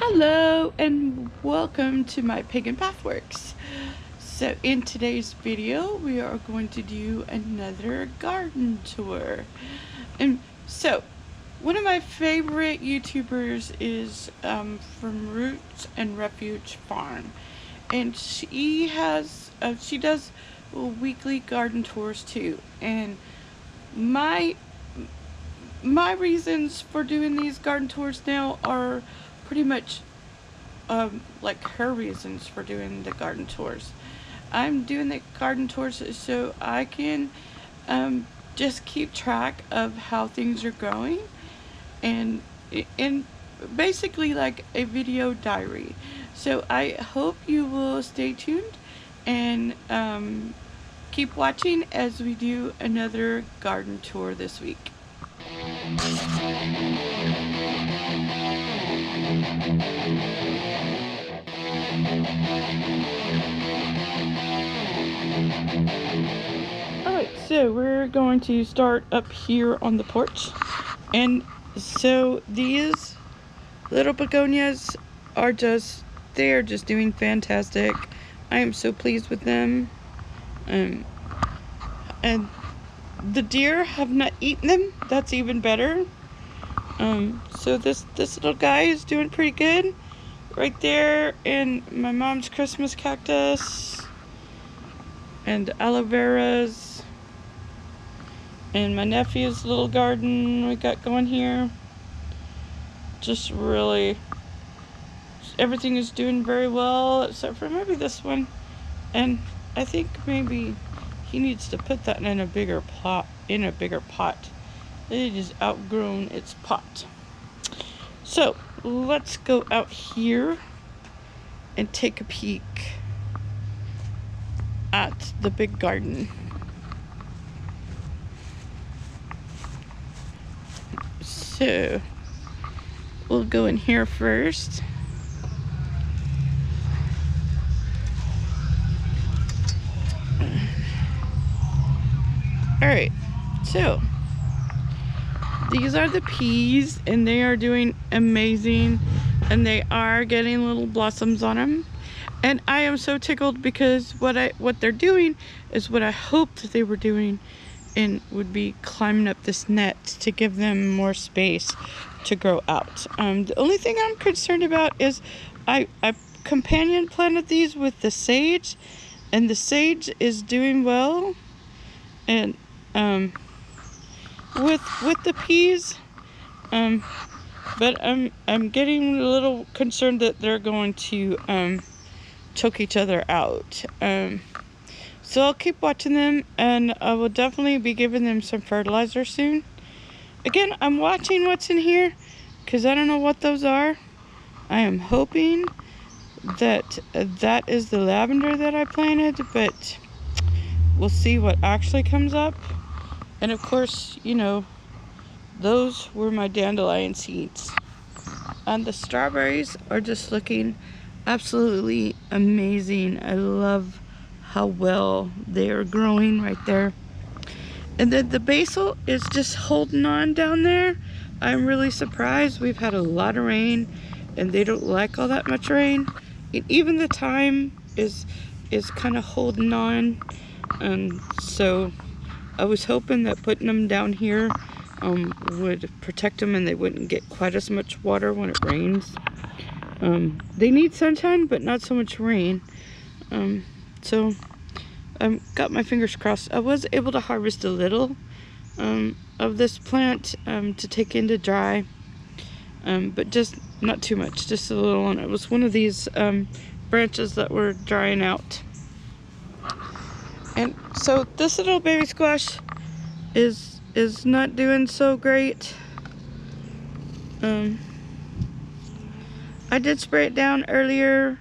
Hello and welcome to my Pagan Pathworks. So in today's video we are going to do another garden tour. And so one of my favorite YouTubers is from Roots and Refuge Farm, and she does weekly garden tours too. And my my reasons for doing these garden tours now are pretty much like her reasons for doing the garden tours. I'm doing the garden tours so I can just keep track of how things are going, and basically like a video diary. So I hope you will stay tuned and keep watching as we do another garden tour this week. Alright, so we're going to start up here on the porch. And so these little begonias are they're just doing fantastic. I am so pleased with them. And the deer have not eaten them. That's even better. So this little guy is doing pretty good right there. And my mom's Christmas cactus and aloe veras and my nephew's little garden we got going here. Just really, everything is doing very well except for maybe this one, and I think maybe he needs to put that in a bigger pot. It is outgrown its pot. So let's go out here and take a peek at the big garden. So we'll go in here first. Alright, so these are the peas, and they are doing amazing, and they are getting little blossoms on them. And I am so tickled because what they're doing is what I hoped they were doing, and would be climbing up this net to give them more space to grow out. The only thing I'm concerned about is I companion planted these with the sage, and the sage is doing well, and with the peas, but I'm getting a little concerned that they're going to choke each other out. So I'll keep watching them, and I will definitely be giving them some fertilizer soon. Again, I'm watching what's in here because I don't know what those are. I am hoping that that is the lavender that I planted, but we'll see what actually comes up. And of course, you know, those were my dandelion seeds. And the strawberries are just looking absolutely amazing. I love how well they are growing right there. And then the basil is just holding on down there. I'm really surprised. We've had a lot of rain, and they don't like all that much rain. And even the thyme is kind of holding on. And so I was hoping that putting them down here would protect them, and they wouldn't get quite as much water when it rains. They need sunshine, but not so much rain. So I've got my fingers crossed. I was able to harvest a little of this plant to take into dry, but just not too much, just a little. And it was one of these branches that were drying out. And so this little baby squash is not doing so great. I did spray it down earlier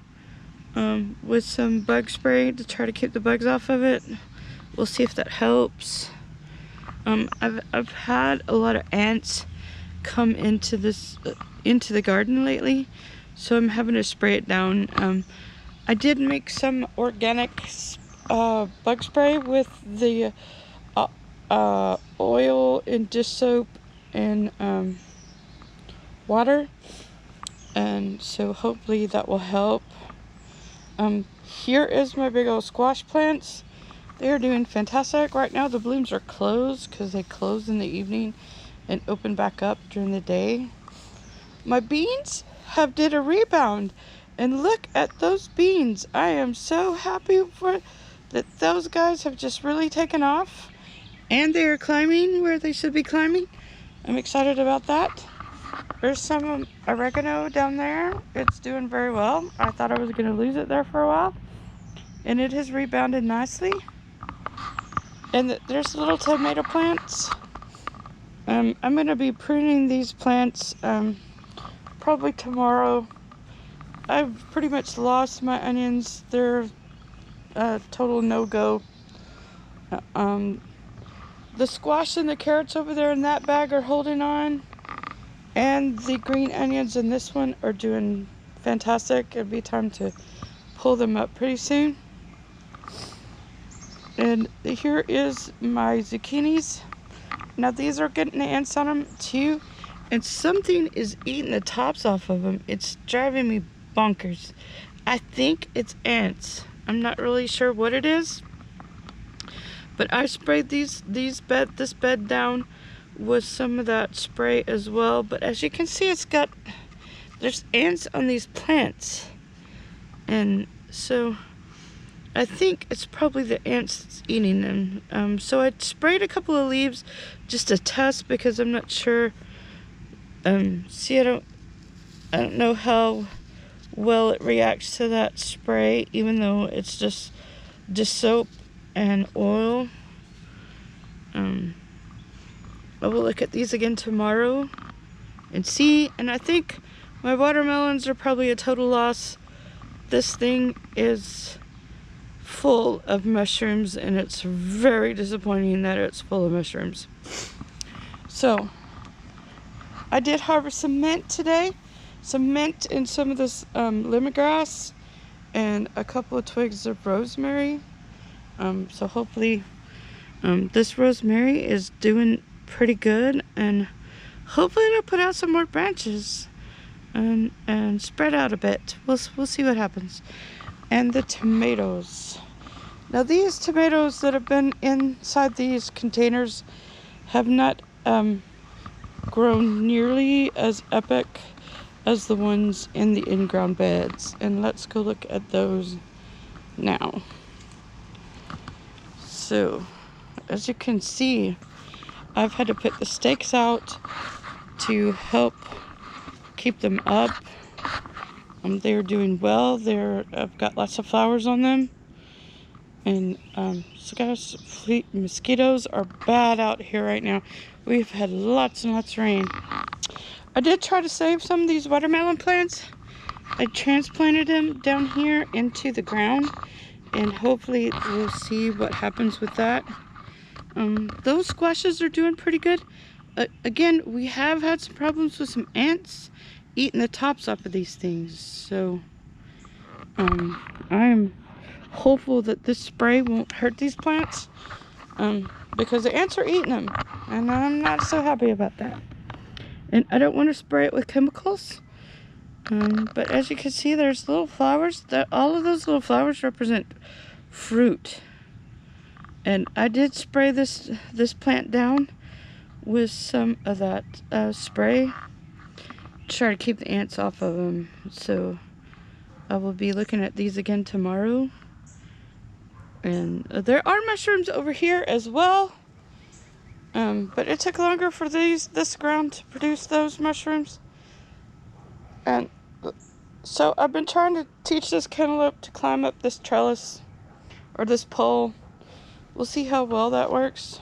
with some bug spray to try to keep the bugs off of it. We'll see if that helps. I've had a lot of ants come into the garden lately, so I'm having to spray it down. I did make some organic bug spray with the oil and dish soap and water. And so hopefully that will help. Here is my big old squash plants. They are doing fantastic. Right now the blooms are closed because they close in the evening and open back up during the day. My beans have did a rebound, and look at those beans. I am so happy for that. Those guys have just really taken off, and they are climbing where they should be climbing. I'm excited about that. There's some oregano down there. It's doing very well. I thought I was going to lose it there for a while, and it has rebounded nicely. And there's little tomato plants. I'm going to be pruning these plants probably tomorrow. I've pretty much lost my onions. They're a total no-go. The squash and the carrots over there in that bag are holding on. And the green onions in this one are doing fantastic. It'll be time to pull them up pretty soon. And here is my zucchinis. Now these are getting the ants on them too. And something is eating the tops off of them. It's driving me bonkers. I think it's ants. I'm not really sure what it is. But I sprayed this bed down with some of that spray as well. But as you can see, there's ants on these plants. And so I think it's probably the ants that's eating them. So I sprayed a couple of leaves just to test because I'm not sure. See, I don't know how well it reacts to that spray, even though it's just soap and oil. I will look at these again tomorrow and see. And I think my watermelons are probably a total loss. This thing is full of mushrooms, and it's very disappointing that it's full of mushrooms. So I did harvest some mint today. Some mint and some of this lemongrass and a couple of twigs of rosemary. So hopefully this rosemary is doing pretty good, and hopefully it'll put out some more branches and spread out a bit. We'll see what happens. And the tomatoes. Now these tomatoes that have been inside these containers have not grown nearly as epic as the ones in the in-ground beds. And let's go look at those now. So, as you can see, I've had to put the stakes out to help keep them up. They're doing well. I've got lots of flowers on them. And mosquitoes are bad out here right now. We've had lots and lots of rain. I did try to save some of these watermelon plants. I transplanted them down here into the ground, and hopefully we'll see what happens with that. Those squashes are doing pretty good. Again, we have had some problems with some ants eating the tops off of these things. So I'm hopeful that this spray won't hurt these plants, because the ants are eating them, and I'm not so happy about that. And I don't want to spray it with chemicals. But as you can see, there's little flowers. All of those little flowers represent fruit. And I did spray this plant down with some of that spray to try to keep the ants off of them. So I will be looking at these again tomorrow. And there are mushrooms over here as well. But it took longer for this ground to produce those mushrooms. And so I've been trying to teach this cantaloupe to climb up this trellis or this pole. We'll see how well that works.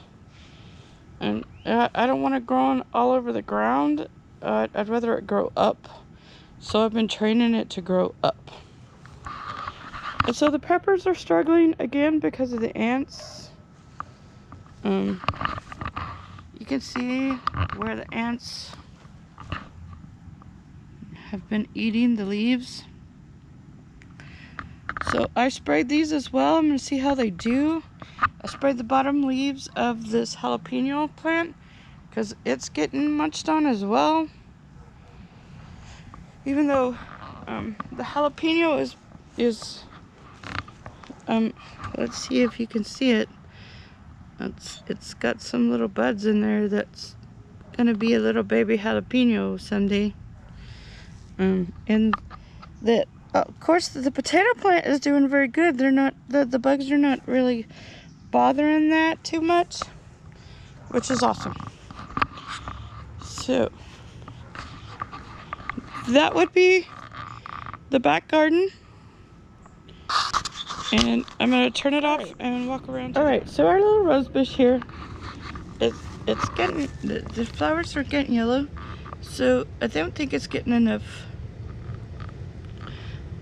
And I don't want it growing all over the ground. I'd rather it grow up. So I've been training it to grow up. And so the peppers are struggling again because of the ants. You can see where the ants have been eating the leaves. So I sprayed these as well. I'm going to see how they do. I sprayed the bottom leaves of this jalapeno plant because it's getting munched on as well. even though the jalapeno is let's see if you can see it. It's got some little buds in there that's gonna be a little baby jalapeno someday. And that of course the potato plant is doing very good. They're not the bugs are not really bothering that too much, which is awesome. So that would be the back garden, and I'm gonna turn it off and walk around. All right, so our little rose bush here, it's getting the flowers are getting yellow, so I don't think it's getting enough.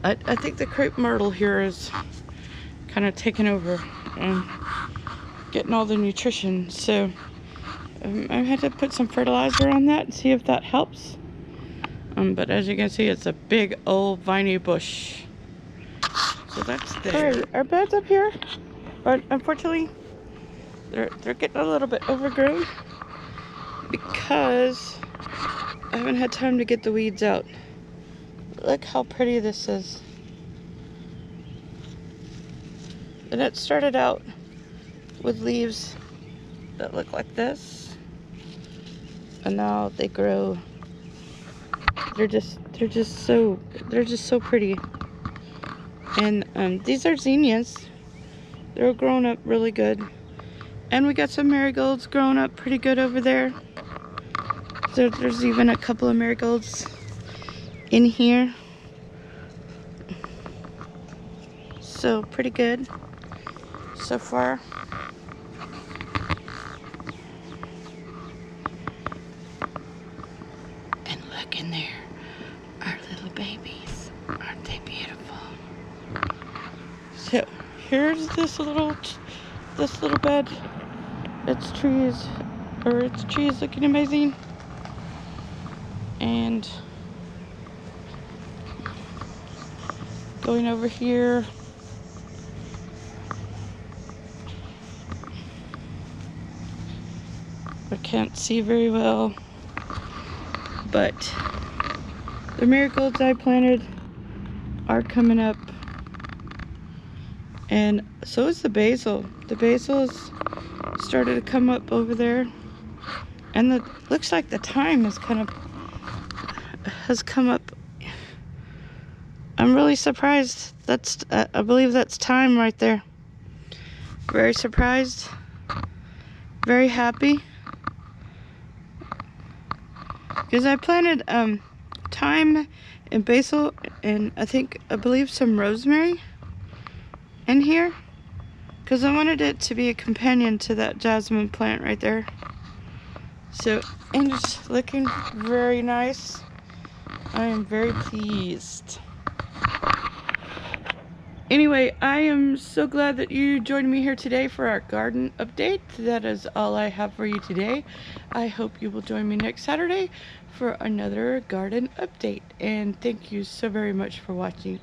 I think the crepe myrtle here is kind of taking over and getting all the nutrition. So I had to put some fertilizer on that and see if that helps. But as you can see, it's a big old viney bush. So that's there. All right, our beds up here, but unfortunately, they're getting a little bit overgrown because I haven't had time to get the weeds out. Look how pretty this is. And it started out with leaves that look like this, and now they grow. They're just so pretty. And these are zinnias. They're growing up really good. And we got some marigolds growing up pretty good over there. So there's even a couple of marigolds in here. So pretty good so far. And look in there, our little babies. Aren't they beautiful? So here's this little bed. It's trees looking amazing. And going over here, I can't see very well, but the marigolds I planted are coming up, and so is the basil. The basil has started to come up over there, and looks like the thyme has come up. I'm really surprised. I believe that's thyme right there. Very surprised, very happy, because I planted thyme and basil and I believe some rosemary in here, because I wanted it to be a companion to that jasmine plant right there. So, and it's looking very nice. I am very pleased. Anyway, I am so glad that you joined me here today for our garden update. That is all I have for you today. I hope you will join me next Saturday for another garden update. And thank you so very much for watching.